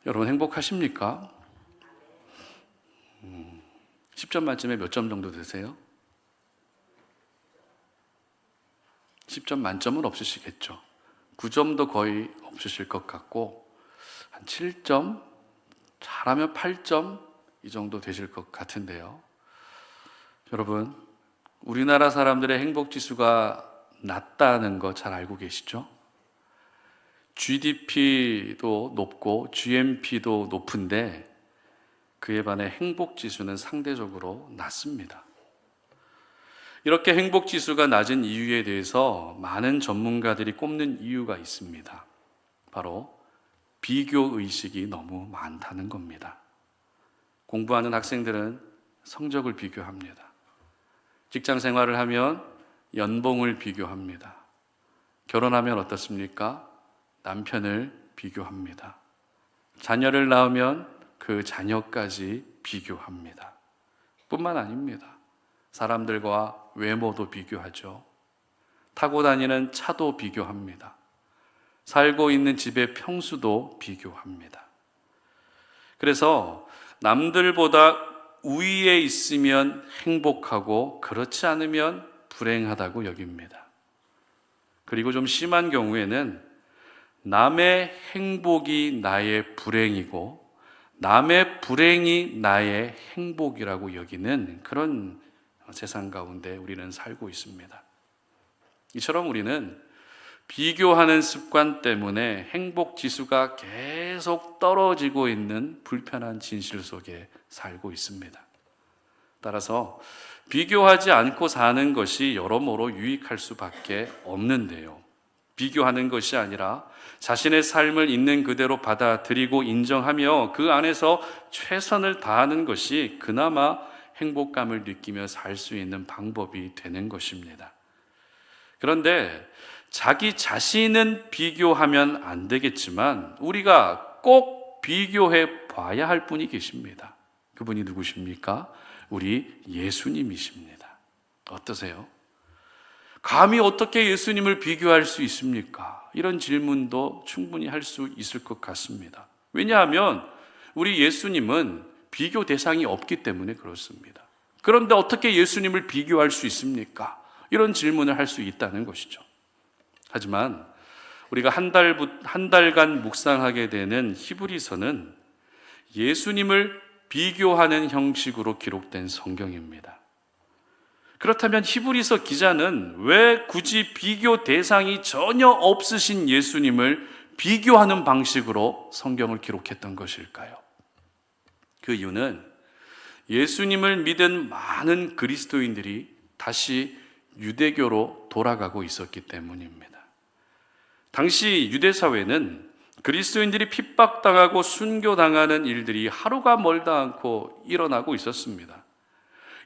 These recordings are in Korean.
여러분 행복하십니까? 10점 만점에 몇 점 정도 되세요? 10점 만점은 없으시겠죠. 9점도 거의 없으실 것 같고 한 7점, 잘하면 8점 이 정도 되실 것 같은데요. 여러분, 우리나라 사람들의 행복지수가 낮다는 거 잘 알고 계시죠? GDP도 높고 GNP도 높은데 그에 반해 행복지수는 상대적으로 낮습니다. 이렇게 행복지수가 낮은 이유에 대해서 많은 전문가들이 꼽는 이유가 있습니다. 바로 비교의식이 너무 많다는 겁니다. 공부하는 학생들은 성적을 비교합니다. 직장 생활을 하면 연봉을 비교합니다. 결혼하면 어떻습니까? 남편을 비교합니다. 자녀를 낳으면 그 자녀까지 비교합니다. 뿐만 아닙니다. 사람들과 외모도 비교하죠. 타고 다니는 차도 비교합니다. 살고 있는 집의 평수도 비교합니다. 그래서 남들보다 우위에 있으면 행복하고 그렇지 않으면 불행하다고 여깁니다. 그리고 좀 심한 경우에는 남의 행복이 나의 불행이고 남의 불행이 나의 행복이라고 여기는 그런 세상 가운데 우리는 살고 있습니다. 이처럼 우리는 비교하는 습관 때문에 행복 지수가 계속 떨어지고 있는 불편한 진실 속에 살고 있습니다. 따라서 비교하지 않고 사는 것이 여러모로 유익할 수밖에 없는데요. 비교하는 것이 아니라 자신의 삶을 있는 그대로 받아들이고 인정하며 그 안에서 최선을 다하는 것이 그나마 행복감을 느끼며 살 수 있는 방법이 되는 것입니다. 그런데 자기 자신은 비교하면 안 되겠지만 우리가 꼭 비교해 봐야 할 분이 계십니다. 그분이 누구십니까? 우리 예수님이십니다. 어떠세요? 감히 어떻게 예수님을 비교할 수 있습니까? 이런 질문도 충분히 할 수 있을 것 같습니다. 왜냐하면 우리 예수님은 비교 대상이 없기 때문에 그렇습니다. 그런데 어떻게 예수님을 비교할 수 있습니까? 이런 질문을 할 수 있다는 것이죠. 하지만 우리가 한 달간 묵상하게 되는 히브리서는 예수님을 비교하는 형식으로 기록된 성경입니다. 그렇다면 히브리서 기자는 왜 굳이 비교 대상이 전혀 없으신 예수님을 비교하는 방식으로 성경을 기록했던 것일까요? 그 이유는 예수님을 믿은 많은 그리스도인들이 다시 유대교로 돌아가고 있었기 때문입니다. 당시 유대사회는 그리스도인들이 핍박당하고 순교당하는 일들이 하루가 멀다 않고 일어나고 있었습니다.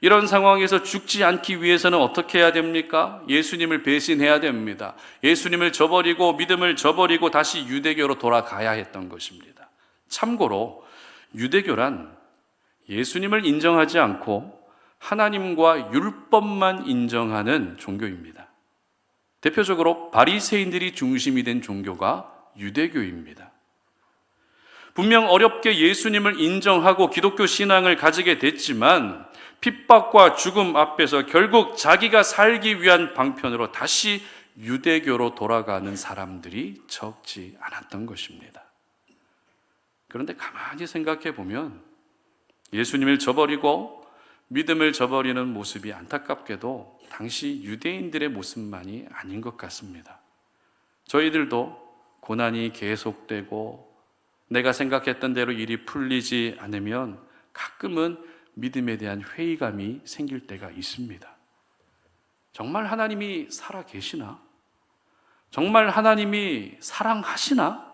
이런 상황에서 죽지 않기 위해서는 어떻게 해야 됩니까? 예수님을 배신해야 됩니다. 예수님을 저버리고 믿음을 저버리고 다시 유대교로 돌아가야 했던 것입니다. 참고로 유대교란 예수님을 인정하지 않고 하나님과 율법만 인정하는 종교입니다. 대표적으로 바리새인들이 중심이 된 종교가 유대교입니다. 분명 어렵게 예수님을 인정하고 기독교 신앙을 가지게 됐지만 핍박과 죽음 앞에서 결국 자기가 살기 위한 방편으로 다시 유대교로 돌아가는 사람들이 적지 않았던 것입니다. 그런데 가만히 생각해 보면 예수님을 저버리고 믿음을 저버리는 모습이 안타깝게도 당시 유대인들의 모습만이 아닌 것 같습니다. 저희들도 고난이 계속되고 내가 생각했던 대로 일이 풀리지 않으면 가끔은 믿음에 대한 회의감이 생길 때가 있습니다. 정말 하나님이 살아 계시나? 정말 하나님이 사랑하시나?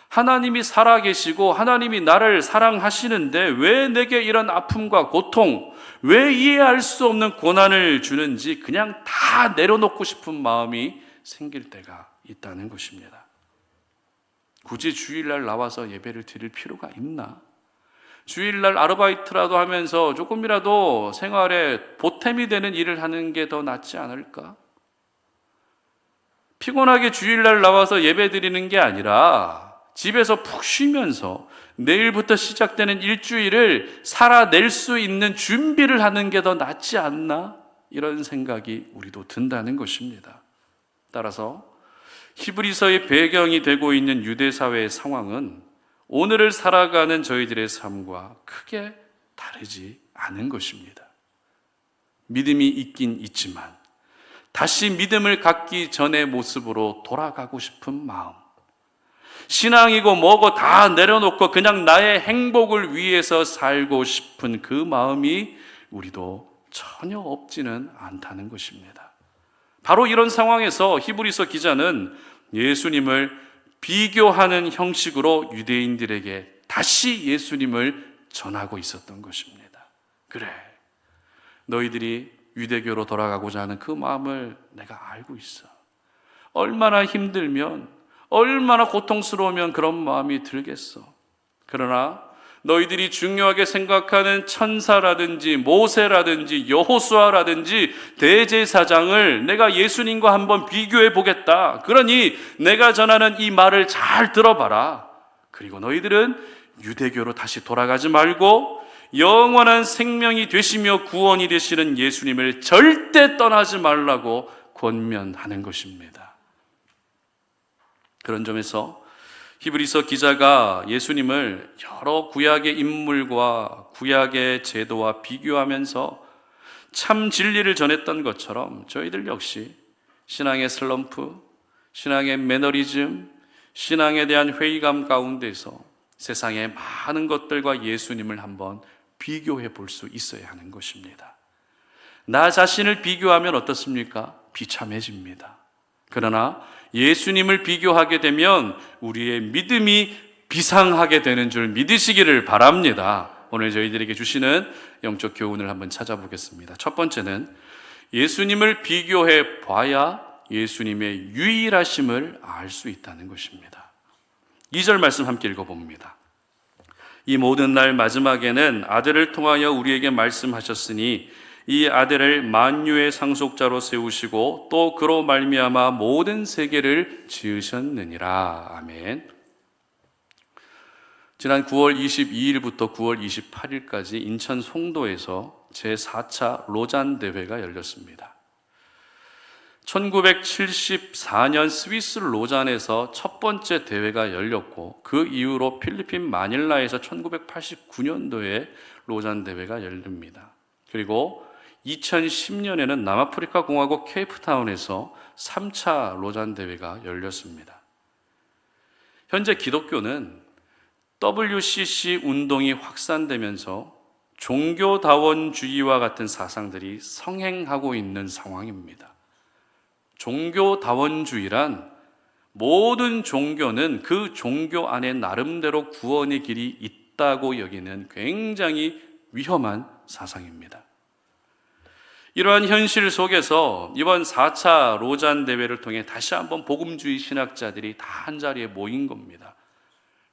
하나님이 살아 계시고 하나님이 나를 사랑하시는데 왜 내게 이런 아픔과 고통, 왜 이해할 수 없는 고난을 주는지 그냥 다 내려놓고 싶은 마음이 생길 때가 있다는 것입니다. 굳이 주일날 나와서 예배를 드릴 필요가 있나? 주일날 아르바이트라도 하면서 조금이라도 생활에 보탬이 되는 일을 하는 게 더 낫지 않을까? 피곤하게 주일날 나와서 예배 드리는 게 아니라 집에서 푹 쉬면서 내일부터 시작되는 일주일을 살아낼 수 있는 준비를 하는 게 더 낫지 않나? 이런 생각이 우리도 든다는 것입니다. 따라서 히브리서의 배경이 되고 있는 유대 사회의 상황은 오늘을 살아가는 저희들의 삶과 크게 다르지 않은 것입니다. 믿음이 있긴 있지만 다시 믿음을 갖기 전의 모습으로 돌아가고 싶은 마음, 신앙이고 뭐고 다 내려놓고 그냥 나의 행복을 위해서 살고 싶은 그 마음이 우리도 전혀 없지는 않다는 것입니다. 바로 이런 상황에서 히브리서 기자는 예수님을 비교하는 형식으로 유대인들에게 다시 예수님을 전하고 있었던 것입니다. 그래, 너희들이 유대교로 돌아가고자 하는 그 마음을 내가 알고 있어. 얼마나 힘들면, 얼마나 고통스러우면 그런 마음이 들겠어. 그러나 너희들이 중요하게 생각하는 천사라든지 모세라든지 여호수아라든지 대제사장을 내가 예수님과 한번 비교해 보겠다. 그러니 내가 전하는 이 말을 잘 들어봐라. 그리고 너희들은 유대교로 다시 돌아가지 말고 영원한 생명이 되시며 구원이 되시는 예수님을 절대 떠나지 말라고 권면하는 것입니다. 그런 점에서 히브리서 기자가 예수님을 여러 구약의 인물과 구약의 제도와 비교하면서 참 진리를 전했던 것처럼 저희들 역시 신앙의 슬럼프, 신앙의 매너리즘, 신앙에 대한 회의감 가운데서 세상의 많은 것들과 예수님을 한번 비교해 볼 수 있어야 하는 것입니다. 나 자신을 비교하면 어떻습니까? 비참해집니다. 그러나 예수님을 비교하게 되면 우리의 믿음이 비상하게 되는 줄 믿으시기를 바랍니다. 오늘 저희들에게 주시는 영적 교훈을 한번 찾아보겠습니다. 첫 번째는 예수님을 비교해 봐야 예수님의 유일하심을 알 수 있다는 것입니다. 2절 말씀 함께 읽어봅니다. 이 모든 날 마지막에는 아들을 통하여 우리에게 말씀하셨으니 이 아들을 만유의 상속자로 세우시고 또 그로 말미암아 모든 세계를 지으셨느니라. 아멘. 지난 9월 22일부터 9월 28일까지 인천 송도에서 제4차 로잔 대회가 열렸습니다. 1974년 스위스 로잔에서 첫 번째 대회가 열렸고 그 이후로 필리핀 마닐라에서 1989년도에 로잔 대회가 열립니다. 그리고 2010년에는 남아프리카 공화국 케이프타운에서 3차 로잔 대회가 열렸습니다. 현재 기독교는 WCC 운동이 확산되면서 종교다원주의와 같은 사상들이 성행하고 있는 상황입니다. 종교다원주의란 모든 종교는 그 종교 안에 나름대로 구원의 길이 있다고 여기는 굉장히 위험한 사상입니다. 이러한 현실 속에서 이번 4차 로잔 대회를 통해 다시 한번 복음주의 신학자들이 다 한자리에 모인 겁니다.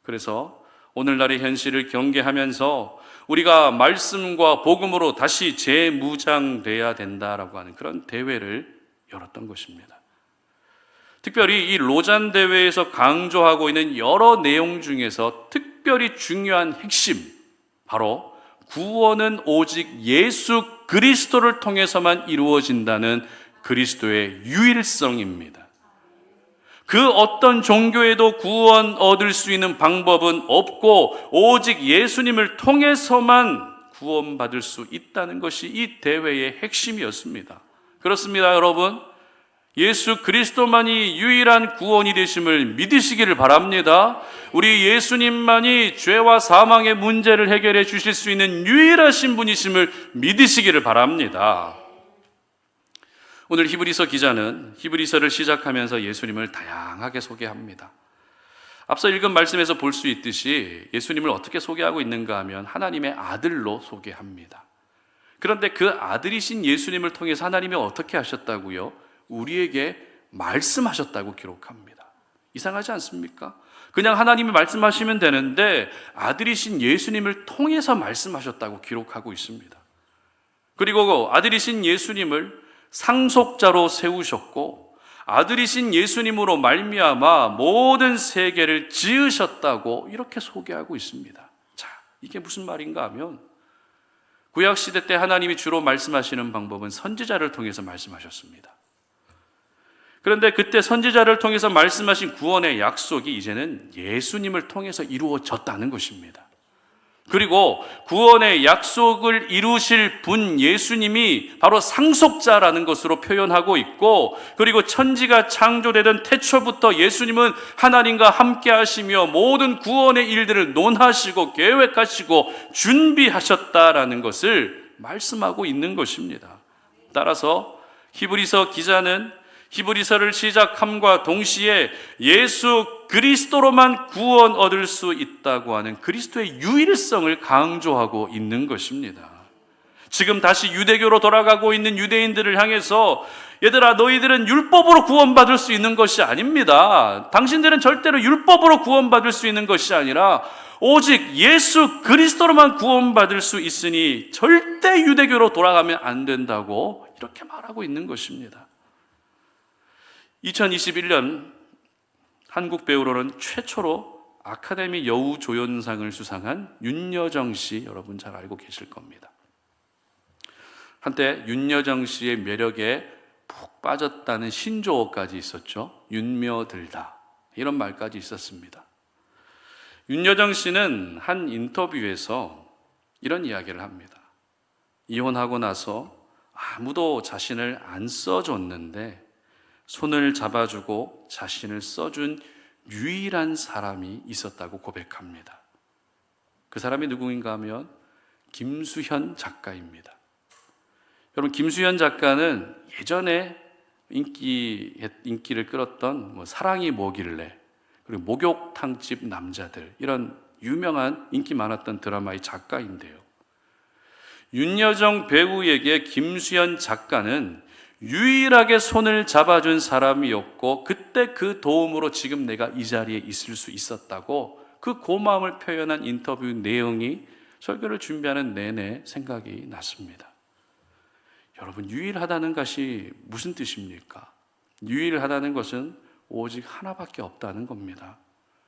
그래서 오늘날의 현실을 경계하면서 우리가 말씀과 복음으로 다시 재무장돼야 된다라고 하는 그런 대회를 열었던 것입니다. 특별히 이 로잔 대회에서 강조하고 있는 여러 내용 중에서 특별히 중요한 핵심, 바로 구원은 오직 예수 그리스도를 통해서만 이루어진다는 그리스도의 유일성입니다. 그 어떤 종교에도 구원 얻을 수 있는 방법은 없고 오직 예수님을 통해서만 구원받을 수 있다는 것이 이 대회의 핵심이었습니다. 그렇습니다, 여러분. 예수 그리스도만이 유일한 구원이 되심을 믿으시기를 바랍니다. 우리 예수님만이 죄와 사망의 문제를 해결해 주실 수 있는 유일하신 분이심을 믿으시기를 바랍니다. 오늘 히브리서 기자는 히브리서를 시작하면서 예수님을 다양하게 소개합니다. 앞서 읽은 말씀에서 볼 수 있듯이 예수님을 어떻게 소개하고 있는가 하면 하나님의 아들로 소개합니다. 그런데 그 아들이신 예수님을 통해서 하나님이 어떻게 하셨다고요? 우리에게 말씀하셨다고 기록합니다. 이상하지 않습니까? 그냥 하나님이 말씀하시면 되는데 아들이신 예수님을 통해서 말씀하셨다고 기록하고 있습니다. 그리고 아들이신 예수님을 상속자로 세우셨고 아들이신 예수님으로 말미암아 모든 세계를 지으셨다고 이렇게 소개하고 있습니다. 자, 이게 무슨 말인가 하면 구약시대 때 하나님이 주로 말씀하시는 방법은 선지자를 통해서 말씀하셨습니다. 그런데 그때 선지자를 통해서 말씀하신 구원의 약속이 이제는 예수님을 통해서 이루어졌다는 것입니다. 그리고 구원의 약속을 이루실 분 예수님이 바로 상속자라는 것으로 표현하고 있고, 그리고 천지가 창조되던 태초부터 예수님은 하나님과 함께 하시며 모든 구원의 일들을 논하시고 계획하시고 준비하셨다라는 것을 말씀하고 있는 것입니다. 따라서 히브리서 기자는 히브리서를 시작함과 동시에 예수 그리스도로만 구원 얻을 수 있다고 하는 그리스도의 유일성을 강조하고 있는 것입니다. 지금 다시 유대교로 돌아가고 있는 유대인들을 향해서 얘들아, 너희들은 율법으로 구원받을 수 있는 것이 아닙니다. 당신들은 절대로 율법으로 구원받을 수 있는 것이 아니라 오직 예수 그리스도로만 구원받을 수 있으니 절대 유대교로 돌아가면 안 된다고 이렇게 말하고 있는 것입니다. 2021년 한국 배우로는 최초로 아카데미 여우조연상을 수상한 윤여정 씨, 여러분 잘 알고 계실 겁니다. 한때 윤여정 씨의 매력에 푹 빠졌다는 신조어까지 있었죠. 윤며들다, 이런 말까지 있었습니다. 윤여정 씨는 한 인터뷰에서 이런 이야기를 합니다. 이혼하고 나서 아무도 자신을 안 써줬는데 손을 잡아주고 자신을 써준 유일한 사람이 있었다고 고백합니다. 그 사람이 누구인가 하면 김수현 작가입니다. 여러분, 김수현 작가는 예전에 인기를 끌었던 사랑이 뭐길래, 그리고 목욕탕집 남자들, 이런 유명한 인기 많았던 드라마의 작가인데요. 윤여정 배우에게 김수현 작가는 유일하게 손을 잡아준 사람이었고, 그때 그 도움으로 지금 내가 이 자리에 있을 수 있었다고 그 고마움을 표현한 인터뷰 내용이 설교를 준비하는 내내 생각이 났습니다. 여러분, 유일하다는 것이 무슨 뜻입니까? 유일하다는 것은 오직 하나밖에 없다는 겁니다.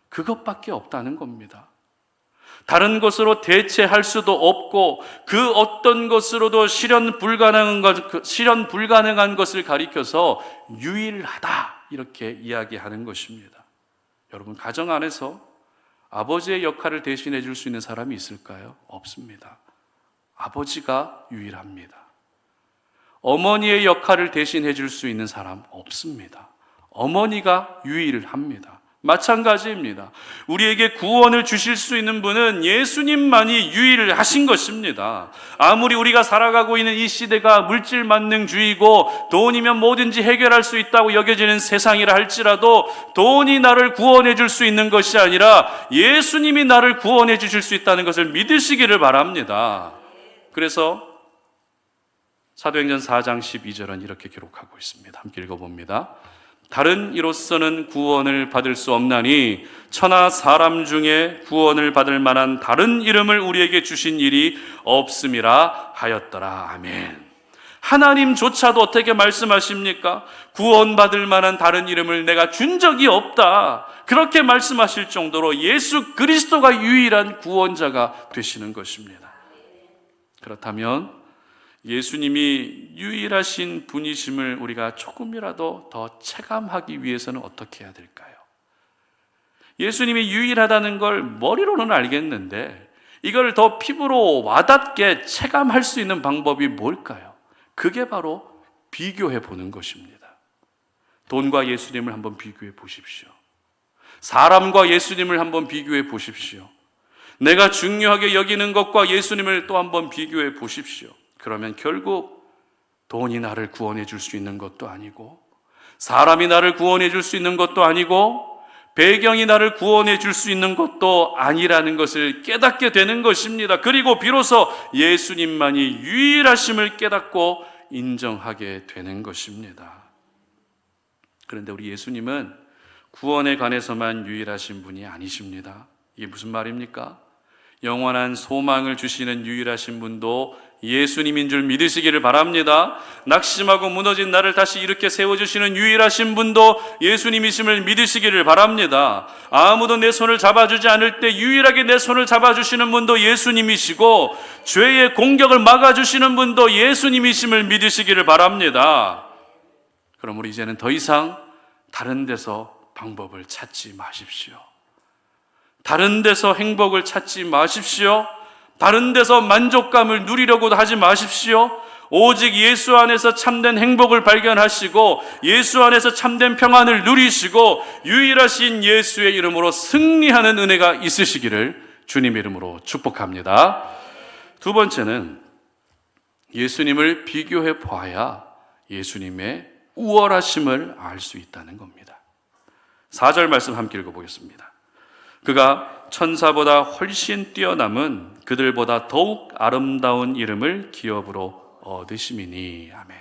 그것밖에 없다는 겁니다. 다른 것으로 대체할 수도 없고 그 어떤 것으로도 실현 불가능한 것을 가리켜서 유일하다, 이렇게 이야기하는 것입니다. 여러분, 가정 안에서 아버지의 역할을 대신해 줄 수 있는 사람이 있을까요? 없습니다. 아버지가 유일합니다. 어머니의 역할을 대신해 줄 수 있는 사람 없습니다. 어머니가 유일합니다. 마찬가지입니다. 우리에게 구원을 주실 수 있는 분은 예수님만이 유일하신 것입니다. 아무리 우리가 살아가고 있는 이 시대가 물질 만능주의고 돈이면 뭐든지 해결할 수 있다고 여겨지는 세상이라 할지라도 돈이 나를 구원해 줄 수 있는 것이 아니라 예수님이 나를 구원해 주실 수 있다는 것을 믿으시기를 바랍니다. 그래서 사도행전 4장 12절은 이렇게 기록하고 있습니다. 함께 읽어봅니다. 다른 이로서는 구원을 받을 수 없나니 천하 사람 중에 구원을 받을 만한 다른 이름을 우리에게 주신 일이 없음이라 하였더라. 아멘. 하나님조차도 어떻게 말씀하십니까? 구원받을 만한 다른 이름을 내가 준 적이 없다, 그렇게 말씀하실 정도로 예수 그리스도가 유일한 구원자가 되시는 것입니다. 그렇다면 예수님이 유일하신 분이심을 우리가 조금이라도 더 체감하기 위해서는 어떻게 해야 될까요? 예수님이 유일하다는 걸 머리로는 알겠는데 이걸 더 피부로 와닿게 체감할 수 있는 방법이 뭘까요? 그게 바로 비교해 보는 것입니다. 돈과 예수님을 한번 비교해 보십시오. 사람과 예수님을 한번 비교해 보십시오. 내가 중요하게 여기는 것과 예수님을 또 한번 비교해 보십시오. 그러면 결국 돈이 나를 구원해 줄 수 있는 것도 아니고, 사람이 나를 구원해 줄 수 있는 것도 아니고, 배경이 나를 구원해 줄 수 있는 것도 아니라는 것을 깨닫게 되는 것입니다. 그리고 비로소 예수님만이 유일하심을 깨닫고 인정하게 되는 것입니다. 그런데 우리 예수님은 구원에 관해서만 유일하신 분이 아니십니다. 이게 무슨 말입니까? 영원한 소망을 주시는 유일하신 분도 예수님인 줄 믿으시기를 바랍니다. 낙심하고 무너진 나를 다시 일으켜 세워주시는 유일하신 분도 예수님이심을 믿으시기를 바랍니다. 아무도 내 손을 잡아주지 않을 때 유일하게 내 손을 잡아주시는 분도 예수님이시고, 죄의 공격을 막아주시는 분도 예수님이심을 믿으시기를 바랍니다. 그럼 우리 이제는 더 이상 다른 데서 방법을 찾지 마십시오. 다른 데서 행복을 찾지 마십시오. 다른 데서 만족감을 누리려고도 하지 마십시오. 오직 예수 안에서 참된 행복을 발견하시고 예수 안에서 참된 평안을 누리시고 유일하신 예수의 이름으로 승리하는 은혜가 있으시기를 주님의 이름으로 축복합니다. 두 번째는 예수님을 비교해 보아야 예수님의 우월하심을 알 수 있다는 겁니다. 4절 말씀 함께 읽어보겠습니다. 그가 천사보다 훨씬 뛰어남은 그들보다 더욱 아름다운 이름을 기업으로 얻으심이니. 아멘.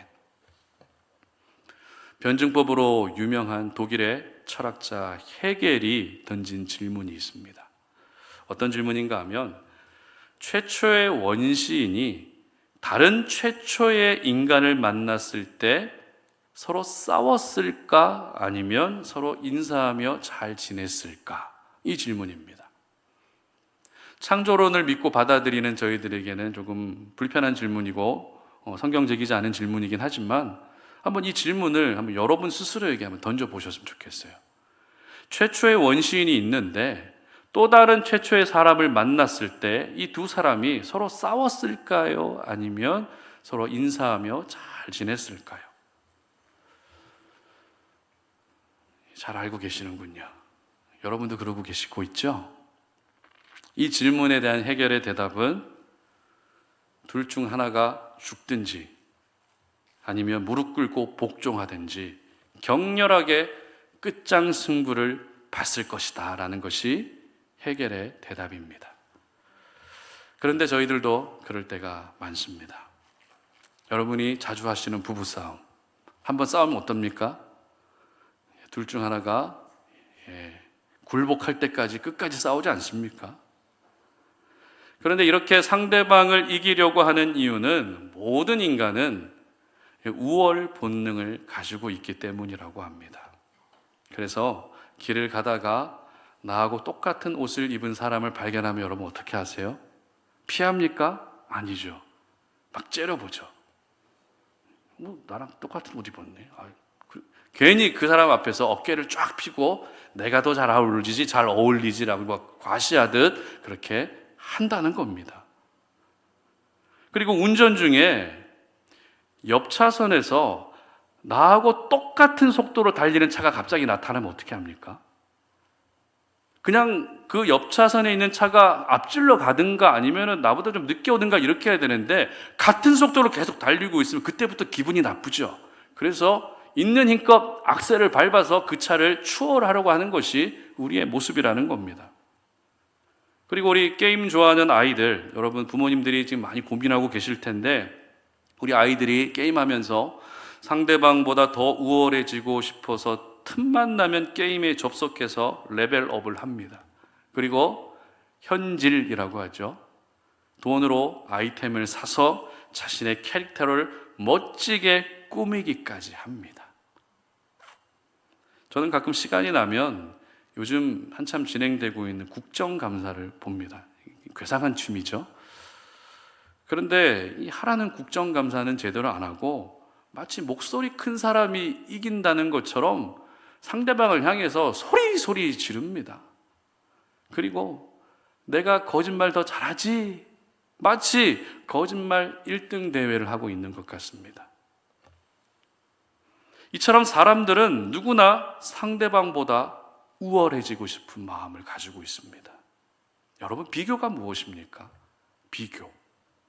변증법으로 유명한 독일의 철학자 헤겔이 던진 질문이 있습니다. 어떤 질문인가 하면, 최초의 원시인이 다른 최초의 인간을 만났을 때 서로 싸웠을까 아니면 서로 인사하며 잘 지냈을까? 이 질문입니다. 창조론을 믿고 받아들이는 저희들에게는 조금 불편한 질문이고 성경적이지 않은 질문이긴 하지만 한번 이 질문을 한번 여러분 스스로에게 한번 던져보셨으면 좋겠어요. 최초의 원시인이 있는데 또 다른 최초의 사람을 만났을 때 이 두 사람이 서로 싸웠을까요? 아니면 서로 인사하며 잘 지냈을까요? 잘 알고 계시는군요. 여러분도 그러고 계시고 있죠? 이 질문에 대한 해결의 대답은 둘 중 하나가 죽든지 아니면 무릎 꿇고 복종하든지 격렬하게 끝장 승부를 봤을 것이다 라는 것이 해결의 대답입니다. 그런데 저희들도 그럴 때가 많습니다. 여러분이 자주 하시는 부부싸움, 한번 싸우면 어떻습니까? 둘 중 하나가 굴복할 때까지 끝까지 싸우지 않습니까? 그런데 이렇게 상대방을 이기려고 하는 이유는 모든 인간은 우월 본능을 가지고 있기 때문이라고 합니다. 그래서 길을 가다가 나하고 똑같은 옷을 입은 사람을 발견하면 여러분 어떻게 하세요? 피합니까? 아니죠. 막 째려보죠. 나랑 똑같은 옷 입었네. 괜히 그 사람 앞에서 어깨를 쫙 펴고 내가 더 잘 어울리지라고 과시하듯 그렇게 한다는 겁니다. 그리고 운전 중에 옆 차선에서 나하고 똑같은 속도로 달리는 차가 갑자기 나타나면 어떻게 합니까? 그냥 그 옆 차선에 있는 차가 앞질러 가든가 아니면 나보다 좀 늦게 오든가 이렇게 해야 되는데 같은 속도로 계속 달리고 있으면 그때부터 기분이 나쁘죠. 그래서 있는 힘껏 악셀을 밟아서 그 차를 추월하려고 하는 것이 우리의 모습이라는 겁니다. 그리고 우리 게임 좋아하는 아이들, 여러분 부모님들이 지금 많이 고민하고 계실 텐데 우리 아이들이 게임하면서 상대방보다 더 우월해지고 싶어서 틈만 나면 게임에 접속해서 레벨업을 합니다. 그리고 현질이라고 하죠. 돈으로 아이템을 사서 자신의 캐릭터를 멋지게 꾸미기까지 합니다. 저는 가끔 시간이 나면 요즘 한참 진행되고 있는 국정감사를 봅니다. 괴상한 취미죠. 그런데 이 하라는 국정감사는 제대로 안 하고 마치 목소리 큰 사람이 이긴다는 것처럼 상대방을 향해서 소리 지릅니다. 그리고 내가 거짓말 더 잘하지, 마치 거짓말 1등 대회를 하고 있는 것 같습니다. 이처럼 사람들은 누구나 상대방보다 우월해지고 싶은 마음을 가지고 있습니다. 여러분, 비교가 무엇입니까?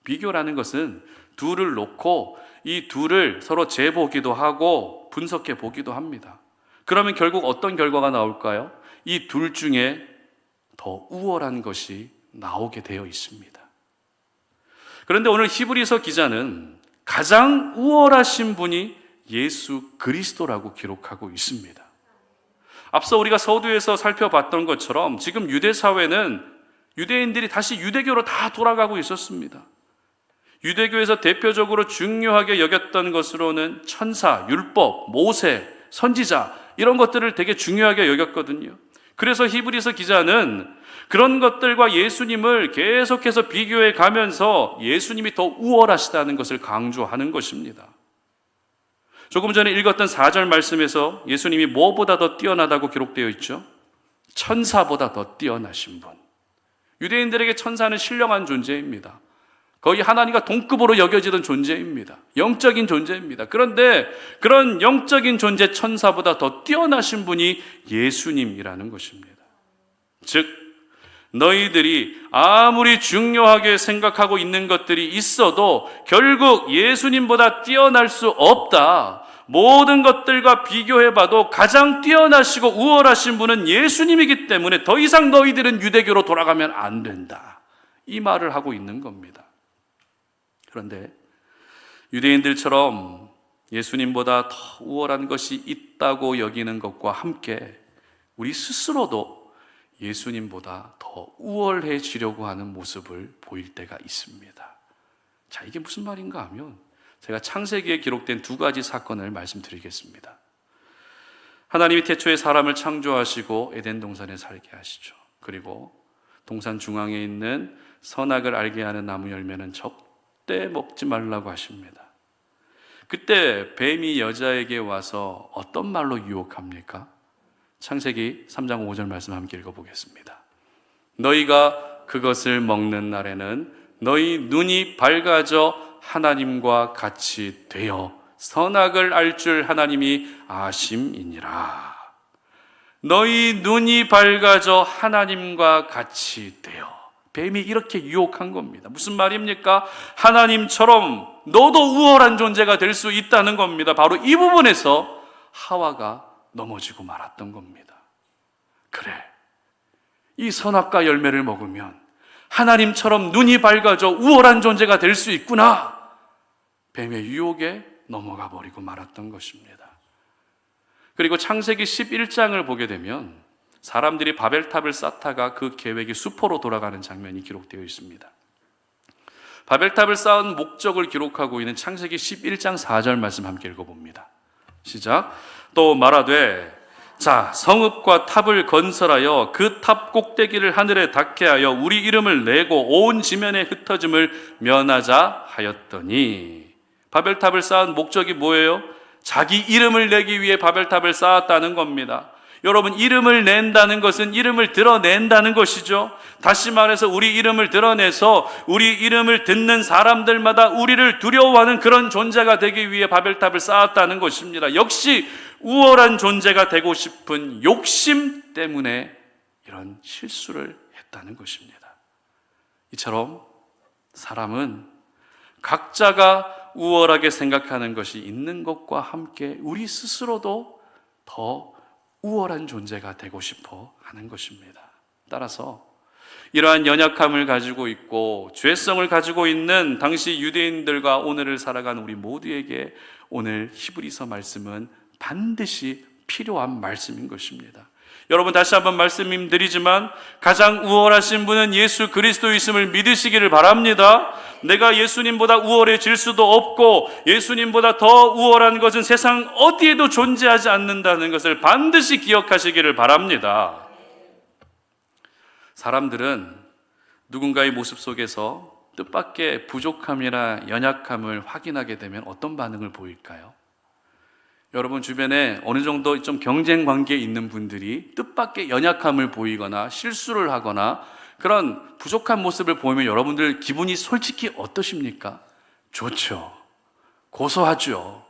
비교라는 것은 둘을 놓고 이 둘을 서로 재보기도 하고 분석해 보기도 합니다. 그러면 결국 어떤 결과가 나올까요? 이 둘 중에 더 우월한 것이 나오게 되어 있습니다. 그런데 오늘 히브리서 기자는 가장 우월하신 분이 예수 그리스도라고 기록하고 있습니다. 앞서 우리가 서두에서 살펴봤던 것처럼 지금 유대 사회는 유대인들이 다시 유대교로 다 돌아가고 있었습니다. 유대교에서 대표적으로 중요하게 여겼던 것으로는 천사, 율법, 모세, 선지자 이런 것들을 되게 중요하게 여겼거든요. 그래서 히브리서 기자는 그런 것들과 예수님을 계속해서 비교해 가면서 예수님이 더 우월하시다는 것을 강조하는 것입니다. 조금 전에 읽었던 4절 말씀에서 예수님이 뭐보다 더 뛰어나다고 기록되어 있죠? 천사보다 더 뛰어나신 분. 유대인들에게 천사는 신령한 존재입니다. 거의 하나님과 동급으로 여겨지던 존재입니다. 영적인 존재입니다. 그런데 그런 영적인 존재 천사보다 더 뛰어나신 분이 예수님이라는 것입니다. 즉 너희들이 아무리 중요하게 생각하고 있는 것들이 있어도 결국 예수님보다 뛰어날 수 없다. 모든 것들과 비교해봐도 가장 뛰어나시고 우월하신 분은 예수님이기 때문에 더 이상 너희들은 유대교로 돌아가면 안 된다. 이 말을 하고 있는 겁니다. 그런데 유대인들처럼 예수님보다 더 우월한 것이 있다고 여기는 것과 함께 우리 스스로도 예수님보다 더 우월해지려고 하는 모습을 보일 때가 있습니다. 자, 이게 무슨 말인가 하면 제가 창세기에 기록된 두 가지 사건을 말씀드리겠습니다. 하나님이 태초에 사람을 창조하시고 에덴 동산에 살게 하시죠. 그리고 동산 중앙에 있는 선악을 알게 하는 나무 열매는 절대 먹지 말라고 하십니다. 그때 뱀이 여자에게 와서 어떤 말로 유혹합니까? 창세기 3장 5절 말씀 함께 읽어보겠습니다. 너희가 그것을 먹는 날에는 너희 눈이 밝아져 하나님과 같이 되어 선악을 알 줄 하나님이 아심이니라. 너희 눈이 밝아져 하나님과 같이 되어. 뱀이 이렇게 유혹한 겁니다. 무슨 말입니까? 하나님처럼 너도 우월한 존재가 될 수 있다는 겁니다. 바로 이 부분에서 하와가 넘어지고 말았던 겁니다. 그래, 이 선악과 열매를 먹으면 하나님처럼 눈이 밝아져 우월한 존재가 될 수 있구나. 뱀의 유혹에 넘어가 버리고 말았던 것입니다. 그리고 창세기 11장을 보게 되면 사람들이 바벨탑을 쌓다가 그 계획이 수포로 돌아가는 장면이 기록되어 있습니다. 바벨탑을 쌓은 목적을 기록하고 있는 창세기 11장 4절 말씀 함께 읽어봅니다. 시작. 또 말하되 자 성읍과 탑을 건설하여 그 탑 꼭대기를 하늘에 닿게 하여 우리 이름을 내고 온 지면에 흩어짐을 면하자 하였더니, 바벨탑을 쌓은 목적이 뭐예요? 자기 이름을 내기 위해 바벨탑을 쌓았다는 겁니다. 여러분, 이름을 낸다는 것은 이름을 드러낸다는 것이죠. 다시 말해서 우리 이름을 드러내서 우리 이름을 듣는 사람들마다 우리를 두려워하는 그런 존재가 되기 위해 바벨탑을 쌓았다는 것입니다. 역시 우월한 존재가 되고 싶은 욕심 때문에 이런 실수를 했다는 것입니다. 이처럼 사람은 각자가 우월하게 생각하는 것이 있는 것과 함께 우리 스스로도 더 우월한 존재가 되고 싶어 하는 것입니다. 따라서 이러한 연약함을 가지고 있고 죄성을 가지고 있는 당시 유대인들과 오늘을 살아가는 우리 모두에게 오늘 히브리서 말씀은 반드시 필요한 말씀인 것입니다. 여러분, 다시 한번 말씀드리지만 가장 우월하신 분은 예수 그리스도이심을 믿으시기를 바랍니다. 내가 예수님보다 우월해질 수도 없고 예수님보다 더 우월한 것은 세상 어디에도 존재하지 않는다는 것을 반드시 기억하시기를 바랍니다. 사람들은 누군가의 모습 속에서 뜻밖의 부족함이나 연약함을 확인하게 되면 어떤 반응을 보일까요? 여러분 주변에 어느 정도 좀 경쟁 관계에 있는 분들이 뜻밖의 연약함을 보이거나 실수를 하거나 그런 부족한 모습을 보이면 여러분들 기분이 솔직히 어떠십니까? 좋죠. 고소하죠.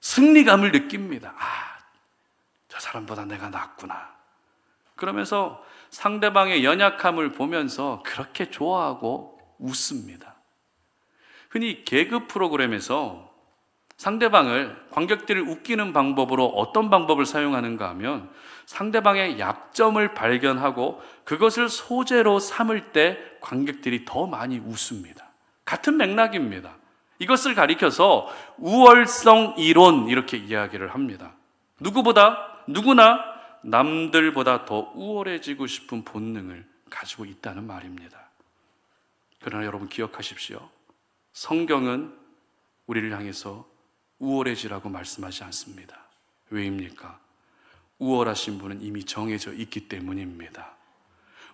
승리감을 느낍니다. 저 사람보다 내가 낫구나. 그러면서 상대방의 연약함을 보면서 그렇게 좋아하고 웃습니다. 흔히 개그 프로그램에서 상대방을, 관객들을 웃기는 방법으로 어떤 방법을 사용하는가 하면 상대방의 약점을 발견하고 그것을 소재로 삼을 때 관객들이 더 많이 웃습니다. 같은 맥락입니다. 이것을 가리켜서 우월성 이론 이렇게 이야기를 합니다. 누구나 남들보다 더 우월해지고 싶은 본능을 가지고 있다는 말입니다. 그러나 여러분 기억하십시오. 성경은 우리를 향해서 우월해지라고 말씀하지 않습니다. 왜입니까? 우월하신 분은 이미 정해져 있기 때문입니다.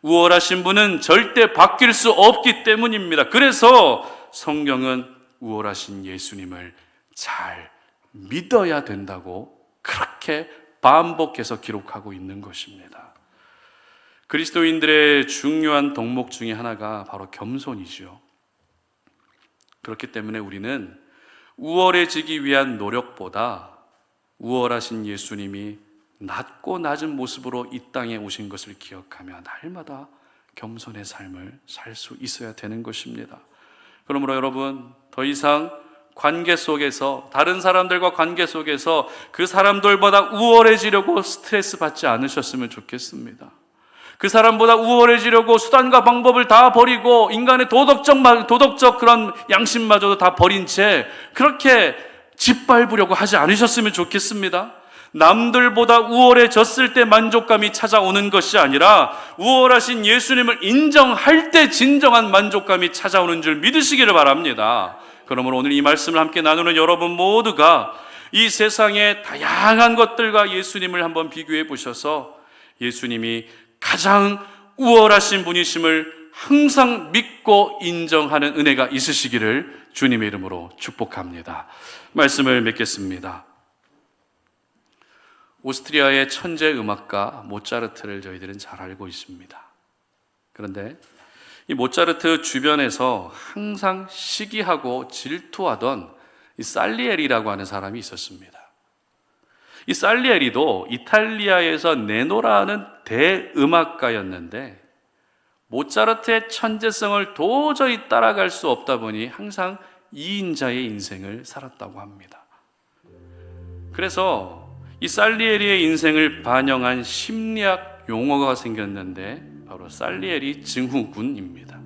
우월하신 분은 절대 바뀔 수 없기 때문입니다. 그래서 성경은 우월하신 예수님을 잘 믿어야 된다고 그렇게 반복해서 기록하고 있는 것입니다. 그리스도인들의 중요한 덕목 중에 하나가 바로 겸손이죠. 그렇기 때문에 우리는 우월해지기 위한 노력보다 우월하신 예수님이 낮고 낮은 모습으로 이 땅에 오신 것을 기억하며 날마다 겸손의 삶을 살 수 있어야 되는 것입니다. 그러므로 여러분, 더 이상 관계 속에서, 다른 사람들과 관계 속에서 그 사람들보다 우월해지려고 스트레스 받지 않으셨으면 좋겠습니다. 그 사람보다 우월해지려고 수단과 방법을 다 버리고 인간의 도덕적 그런 양심마저도 다 버린 채 그렇게 짓밟으려고 하지 않으셨으면 좋겠습니다. 남들보다 우월해졌을 때 만족감이 찾아오는 것이 아니라 우월하신 예수님을 인정할 때 진정한 만족감이 찾아오는 줄 믿으시기를 바랍니다. 그러므로 오늘 이 말씀을 함께 나누는 여러분 모두가 이 세상의 다양한 것들과 예수님을 한번 비교해 보셔서 예수님이 가장 우월하신 분이심을 항상 믿고 인정하는 은혜가 있으시기를 주님의 이름으로 축복합니다. 말씀을 맺겠습니다. 오스트리아의 천재 음악가 모차르트를 저희들은 잘 알고 있습니다. 그런데 이 모차르트 주변에서 항상 시기하고 질투하던 이 살리에리라고 하는 사람이 있었습니다. 이 살리에리도 이탈리아에서 네노라는 대음악가였는데 모차르트의 천재성을 도저히 따라갈 수 없다 보니 항상 이인자의 인생을 살았다고 합니다. 그래서 이 살리에리의 인생을 반영한 심리학 용어가 생겼는데 바로 살리에리 증후군입니다.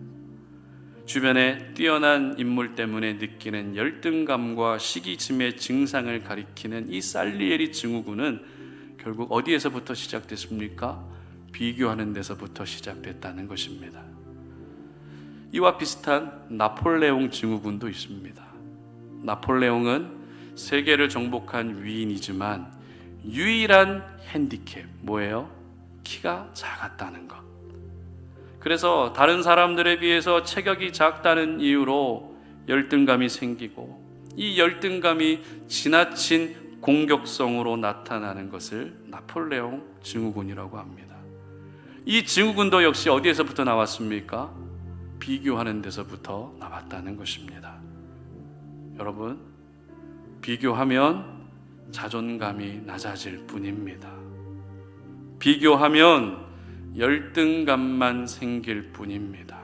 주변에 뛰어난 인물 때문에 느끼는 열등감과 시기짐의 증상을 가리키는 이 살리에리 증후군은 결국 어디에서부터 시작됐습니까? 비교하는 데서부터 시작됐다는 것입니다. 이와 비슷한 나폴레옹 증후군도 있습니다. 나폴레옹은 세계를 정복한 위인이지만 유일한 핸디캡, 뭐예요? 키가 작았다는 것. 그래서 다른 사람들에 비해서 체격이 작다는 이유로 열등감이 생기고 이 열등감이 지나친 공격성으로 나타나는 것을 나폴레옹 증후군이라고 합니다. 이 증후군도 역시 어디에서부터 나왔습니까? 비교하는 데서부터 나왔다는 것입니다. 여러분, 비교하면 자존감이 낮아질 뿐입니다. 비교하면 열등감만 생길 뿐입니다.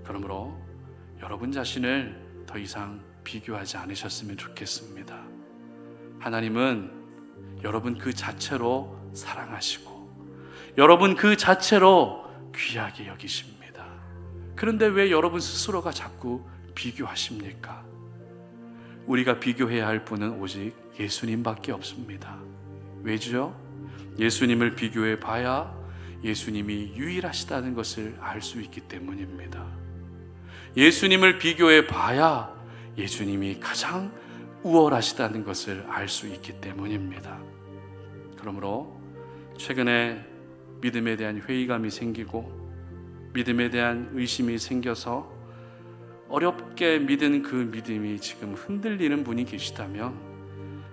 그러므로 여러분 자신을 더 이상 비교하지 않으셨으면 좋겠습니다. 하나님은 여러분 그 자체로 사랑하시고 여러분 그 자체로 귀하게 여기십니다. 그런데 왜 여러분 스스로가 자꾸 비교하십니까? 우리가 비교해야 할 분은 오직 예수님밖에 없습니다. 왜죠? 예수님을 비교해 봐야 예수님이 유일하시다는 것을 알 수 있기 때문입니다. 예수님을 비교해 봐야 예수님이 가장 우월하시다는 것을 알 수 있기 때문입니다. 그러므로 최근에 믿음에 대한 회의감이 생기고 믿음에 대한 의심이 생겨서 어렵게 믿은 그 믿음이 지금 흔들리는 분이 계시다면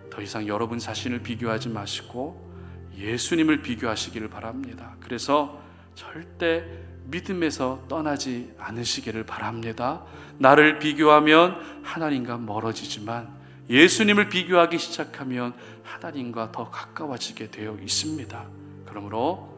더 이상 여러분 자신을 비교하지 마시고 예수님을 비교하시기를 바랍니다. 그래서 절대 믿음에서 떠나지 않으시기를 바랍니다. 나를 비교하면 하나님과 멀어지지만 예수님을 비교하기 시작하면 하나님과 더 가까워지게 되어 있습니다. 그러므로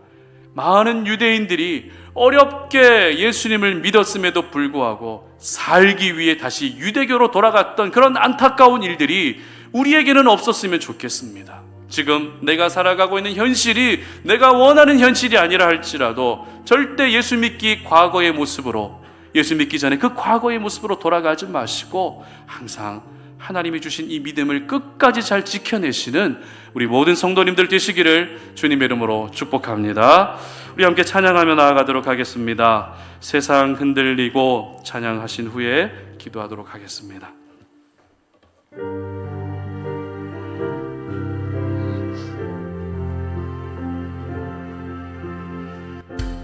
많은 유대인들이 어렵게 예수님을 믿었음에도 불구하고 살기 위해 다시 유대교로 돌아갔던 그런 안타까운 일들이 우리에게는 없었으면 좋겠습니다. 지금 내가 살아가고 있는 현실이 내가 원하는 현실이 아니라 할지라도 절대 예수 믿기 과거의 모습으로, 예수 믿기 전에 그 과거의 모습으로 돌아가지 마시고 항상 하나님이 주신 이 믿음을 끝까지 잘 지켜내시는 우리 모든 성도님들 되시기를 주님의 이름으로 축복합니다. 우리 함께 찬양하며 나아가도록 하겠습니다. 세상 흔들리고 찬양하신 후에 기도하도록 하겠습니다.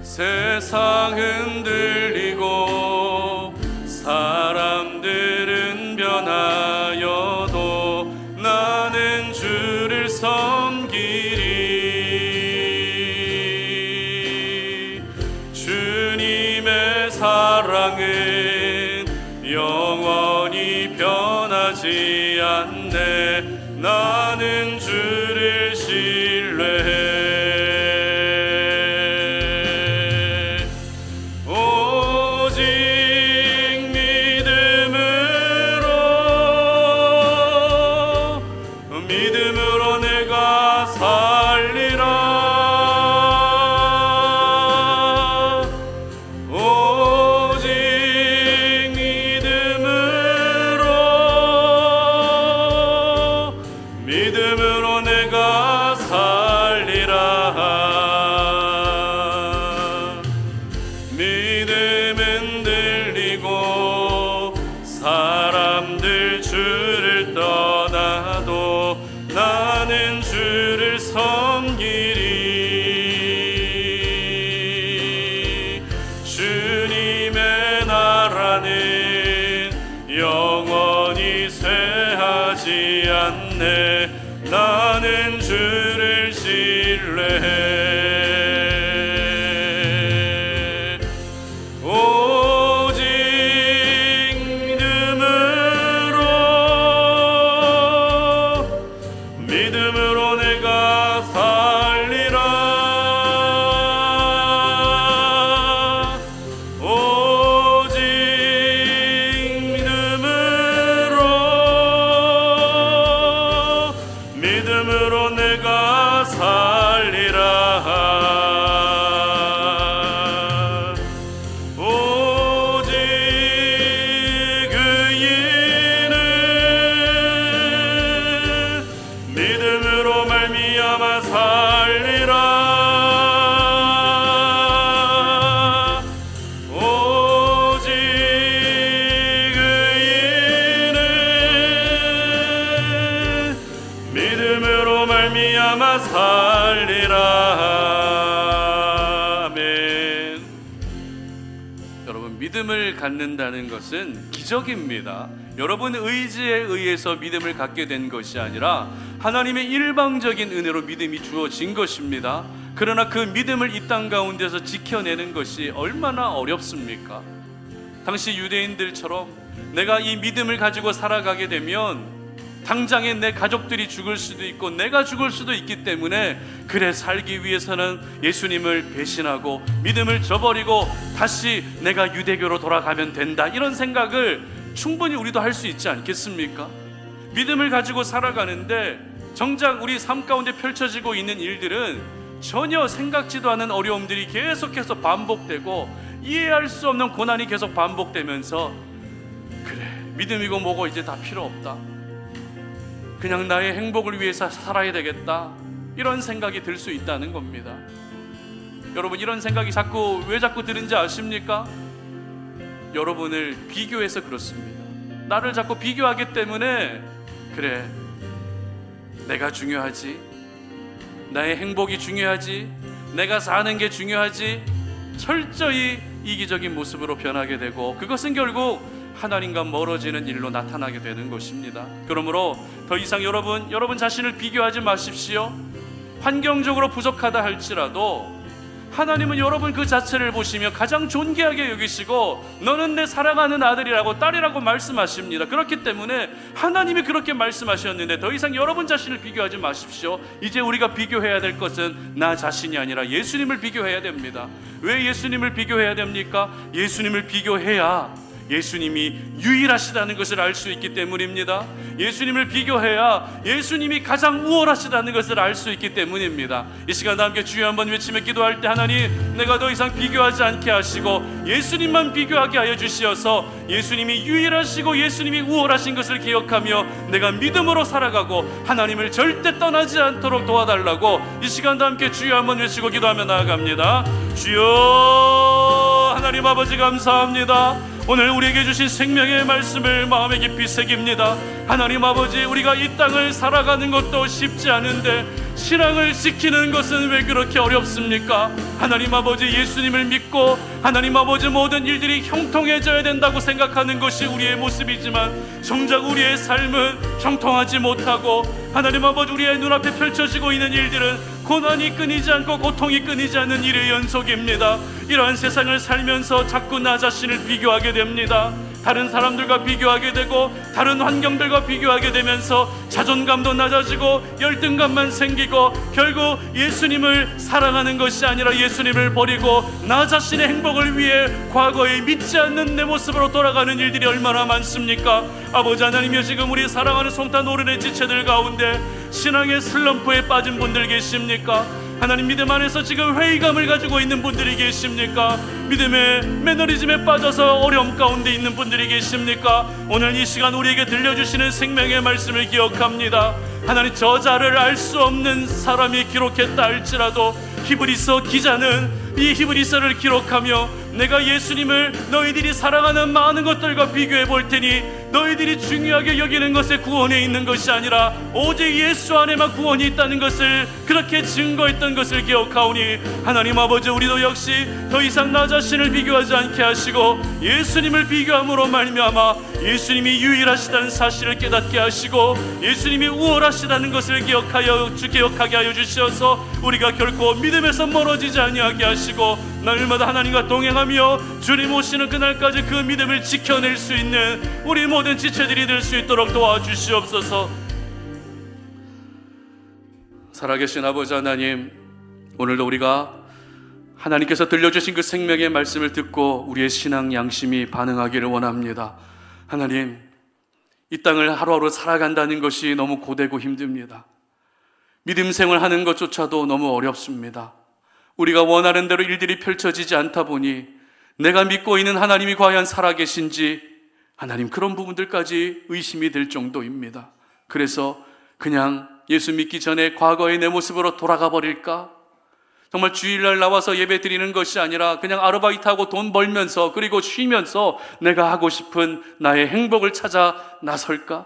세상 흔들리고 사람들은 변하여도 나는 주를 섬기리. 주님의 사랑은 영원히 변하지 않네. 나는 주를 신뢰해. 나는 주를 신뢰해. 오직 믿음으로 내가 살리라. 오직 믿음으로 내가 살리라. 오직 의인은 믿음으로 말미암아 살리라. 오직 의인은 믿음으로 말미암아 살리라. 아멘. 여러분, 믿음을 갖는다는 것은 기적입니다. 여러분 의지에 의해서 믿음을 갖게 된 것이 아니라 하나님의 일방적인 은혜로 믿음이 주어진 것입니다. 그러나 그 믿음을 이 땅 가운데서 지켜내는 것이 얼마나 어렵습니까? 당시 유대인들처럼 내가 이 믿음을 가지고 살아가게 되면 당장에 내 가족들이 죽을 수도 있고 내가 죽을 수도 있기 때문에, 그래 살기 위해서는 예수님을 배신하고 믿음을 저버리고 다시 내가 유대교로 돌아가면 된다, 이런 생각을 충분히 우리도 할 수 있지 않겠습니까? 믿음을 가지고 살아가는데 정작 우리 삶 가운데 펼쳐지고 있는 일들은 전혀 생각지도 않은 어려움들이 계속해서 반복되고 이해할 수 없는 고난이 계속 반복되면서, 그래 믿음이고 뭐고 이제 다 필요 없다, 그냥 나의 행복을 위해서 살아야 되겠다, 이런 생각이 들 수 있다는 겁니다. 여러분, 이런 생각이 왜 자꾸 드는지 아십니까? 여러분을 비교해서 그렇습니다. 나를 자꾸 비교하기 때문에, 그래 내가 중요하지, 나의 행복이 중요하지, 내가 사는 게 중요하지, 철저히 이기적인 모습으로 변하게 되고, 그것은 결국 하나님과 멀어지는 일로 나타나게 되는 것입니다. 그러므로 더 이상 여러분 자신을 비교하지 마십시오. 환경적으로 부족하다 할지라도 하나님은 여러분 그 자체를 보시며 가장 존귀하게 여기시고 너는 내 사랑하는 아들이라고 딸이라고 말씀하십니다. 그렇기 때문에 하나님이 그렇게 말씀하셨는데 더 이상 여러분 자신을 비교하지 마십시오. 이제 우리가 비교해야 될 것은 나 자신이 아니라 예수님을 비교해야 됩니다. 왜 예수님을 비교해야 됩니까? 예수님을 비교해야 예수님이 유일하시다는 것을 알 수 있기 때문입니다. 예수님을 비교해야 예수님이 가장 우월하시다는 것을 알 수 있기 때문입니다. 이 시간 함께 주여 한번 외치며 기도할 때, 하나님, 내가 더 이상 비교하지 않게 하시고 예수님만 비교하게 하여 주시어서 예수님이 유일하시고 예수님이 우월하신 것을 기억하며 내가 믿음으로 살아가고 하나님을 절대 떠나지 않도록 도와달라고 이 시간도 함께 주여 한번 외치고 기도하며 나아갑니다. 주여, 하나님 아버지 감사합니다. 오늘 우리에게 주신 생명의 말씀을 마음에 깊이 새깁니다. 하나님 아버지, 우리가 이 땅을 살아가는 것도 쉽지 않은데 신앙을 지키는 것은 왜 그렇게 어렵습니까? 하나님 아버지, 예수님을 믿고 하나님 아버지 모든 일들이 형통해져야 된다고 생각하는 것이 우리의 모습이지만 정작 우리의 삶은 형통하지 못하고 하나님 아버지, 우리의 눈앞에 펼쳐지고 있는 일들은 고난이 끊이지 않고 고통이 끊이지 않는 일의 연속입니다. 이러한 세상을 살면서 자꾸 나 자신을 비교하게 됩니다. 다른 사람들과 비교하게 되고 다른 환경들과 비교하게 되면서 자존감도 낮아지고 열등감만 생기고 결국 예수님을 사랑하는 것이 아니라 예수님을 버리고 나 자신의 행복을 위해 과거에 믿지 않는 내 모습으로 돌아가는 일들이 얼마나 많습니까? 아버지 하나님이여, 지금 우리 사랑하는 송탄 오른의 지체들 가운데 신앙의 슬럼프에 빠진 분들 계십니까? 하나님, 믿음 안에서 지금 회의감을 가지고 있는 분들이 계십니까? 믿음의 매너리즘에 빠져서 어려움 가운데 있는 분들이 계십니까? 오늘 이 시간 우리에게 들려주시는 생명의 말씀을 기억합니다. 하나님, 저자를 알 수 없는 사람이 기록했다 할지라도 히브리서 기자는 이 히브리서를 기록하며 내가 예수님을 너희들이 사랑하는 많은 것들과 비교해 볼 테니 너희들이 중요하게 여기는 것에 구원에 있는 것이 아니라 오직 예수 안에만 구원이 있다는 것을 그렇게 증거했던 것을 기억하오니 하나님 아버지, 우리도 역시 더 이상 나 자신을 비교하지 않게 하시고 예수님을 비교함으로 말미암아 예수님이 유일하시다는 사실을 깨닫게 하시고 예수님이 우월하시다는 것을 기억하게 하여 주시어서 우리가 결코 믿음에서 멀어지지 아니하게 하시고 날마다 하나님과 동행하며 주님 오시는 그날까지 그 믿음을 지켜낼 수 있는 우리 모든 지체들이 될 수 있도록 도와주시옵소서. 살아계신 아버지 하나님, 오늘도 우리가 하나님께서 들려주신 그 생명의 말씀을 듣고 우리의 신앙 양심이 반응하기를 원합니다. 하나님, 이 땅을 하루하루 살아간다는 것이 너무 고되고 힘듭니다. 믿음 생활하는 것조차도 너무 어렵습니다. 우리가 원하는 대로 일들이 펼쳐지지 않다 보니 내가 믿고 있는 하나님이 과연 살아계신지 하나님, 그런 부분들까지 의심이 될 정도입니다. 그래서 그냥 예수 믿기 전에 과거의 내 모습으로 돌아가 버릴까? 정말 주일날 나와서 예배 드리는 것이 아니라 그냥 아르바이트하고 돈 벌면서 그리고 쉬면서 내가 하고 싶은 나의 행복을 찾아 나설까?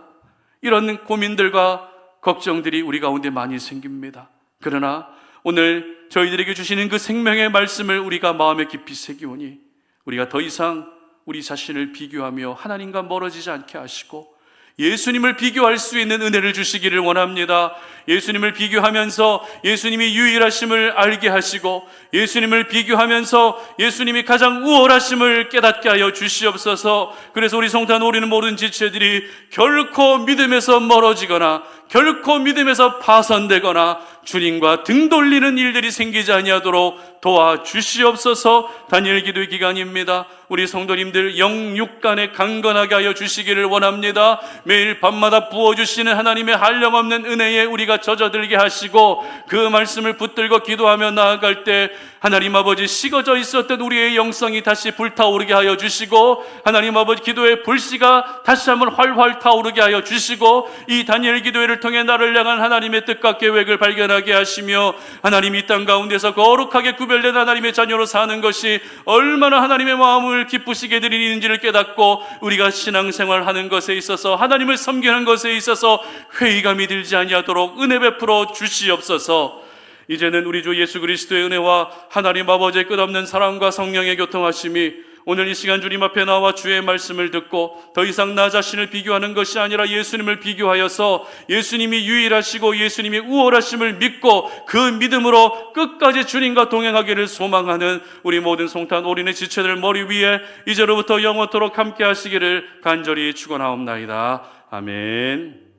이런 고민들과 걱정들이 우리 가운데 많이 생깁니다. 그러나 오늘 저희들에게 주시는 그 생명의 말씀을 우리가 마음에 깊이 새기오니 우리가 더 이상 우리 자신을 비교하며 하나님과 멀어지지 않게 하시고 예수님을 비교할 수 있는 은혜를 주시기를 원합니다. 예수님을 비교하면서 예수님이 유일하심을 알게 하시고 예수님을 비교하면서 예수님이 가장 우월하심을 깨닫게 하여 주시옵소서. 그래서 우리 성탄 오리는 모든 지체들이 결코 믿음에서 멀어지거나 결코 믿음에서 파선되거나 주님과 등 돌리는 일들이 생기지 아니하도록 도와주시옵소서. 다니엘 기도의 기간입니다. 우리 성도님들 영육간에 강건하게 하여 주시기를 원합니다. 매일 밤마다 부어주시는 하나님의 한량없는 은혜에 우리가 젖어들게 하시고 그 말씀을 붙들고 기도하며 나아갈 때 하나님 아버지, 식어져 있었던 우리의 영성이 다시 불타오르게 하여 주시고 하나님 아버지, 기도의 불씨가 다시 한번 활활 타오르게 하여 주시고 이 다니엘 기도회를 통해 나를 향한 하나님의 뜻과 계획을 발견하게 하시며 하나님, 이 땅 가운데서 거룩하게 구별된 하나님의 자녀로 사는 것이 얼마나 하나님의 마음을 기쁘시게 드리는지를 깨닫고 우리가 신앙생활하는 것에 있어서 하나님을 섬기는 것에 있어서 회의감이 들지 아니하도록 은혜 베풀어 주시옵소서. 이제는 우리 주 예수 그리스도의 은혜와 하나님 아버지의 끝없는 사랑과 성령의 교통하심이 오늘 이 시간 주님 앞에 나와 주의 말씀을 듣고 더 이상 나 자신을 비교하는 것이 아니라 예수님을 비교하여서 예수님이 유일하시고 예수님이 우월하심을 믿고 그 믿음으로 끝까지 주님과 동행하기를 소망하는 우리 모든 송탄 오린의 지체들 머리 위에 이제로부터 영원토록 함께 하시기를 간절히 축원하옵나이다. 아멘.